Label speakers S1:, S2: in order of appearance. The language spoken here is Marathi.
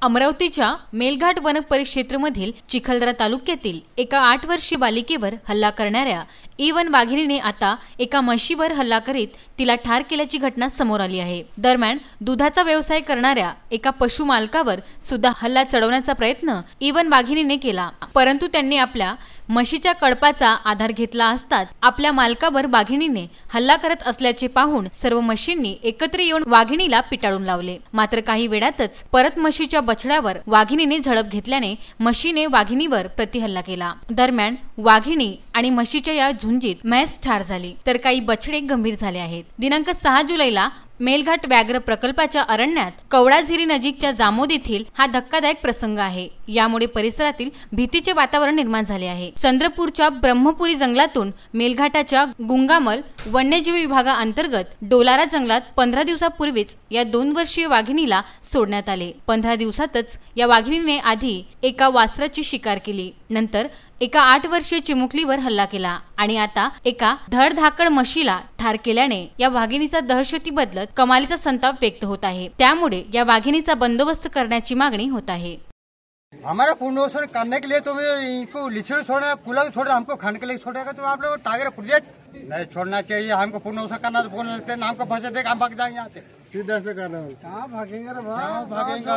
S1: अमरावतीच्या मेलघाट वन परिक्षेत्रामधील चिखलदरा तालुक्यातील एका 8 वर्षीय बालिकेवर हल्ला करणाऱ्या E1 वाघिणीने आता एका म्हशीवर हल्ला करीत तिला ठार केल्याची घटना समोर आली आहे। दरम्यान दुधाचा व्यवसाय करणाऱ्या एका पशु मालकावर सुद्धा हल्ला चढवण्याचा प्रयत्न E1 वाघिणीने केला, परंतु त्यांनी आपल्या म्हशीच्या कळपाचा आधार घेतला असताच आपल्या मालकावर वाघिणीने हल्ला करत असल्याचे पाहून सर्व म्हशींनी एकत्र येऊन वाघिणीला पिटाळून लावले। मात्र काही वेळातच परत म्हशीच्या बछड्यावर वाघिणीने झडप घेतल्याने म्हशीने वाघिणीवर प्रतिहल्ला केला। दरम्यान वाघिणी आणि म्हशीच्या या झुंजीत म्हैस ठार झाली, तर काही बछडे गंभीर झाले आहेत। दिनांक 6 जुलैला मेलघाट व्याघ्र प्रकल्पाच्या अरण्यात कवडाझिरी नजीकच्या जामोद येथील हा धक्कादायक प्रसंग आहे। यामुळे परिसरातील भीतीचे वातावरण निर्माण झाले आहे। चंद्रपूरच्या ब्रह्मपुरी जंगलातून मेलघाटाच्या गुंगामल वन्यजीव विभागाअंतर्गत डोलारा जंगलात 15 दिवसापूर्वीच या 2 वर्षीय वाघिणीला सोडण्यात आले। 15 दिवसातच या वाघिणीने आधी एका वासराची शिकार केली, नंतर एका 8 वर्षीय चिमुकलीवर हल्ला केला आणि आता एका धडधाकड म्हशीला ठार केल्याने या वाघिणीचा दहशती बदलत कमालीचा संताप व्यक्त होत आहे। त्यामुळे या वाघिणीचा बंदोबस्त करण्याची मागणी होत आहे।
S2: हमारा पुनर्वसन करने के लिए तो इनको लिचड़ छोड़ना, कुला छोड़ना, हमको खाने के लिए छोड़ेगा तो आप लोग टाइगर प्रोजेक्ट नहीं छोड़ना चाहिए। हमको पुनर्वसन करना तो हमको फंसे देगा, हम भाग जाएंगे यहाँ से, सीधा से करना। कहाँ भागेंगे रे भाई, भागेंगे।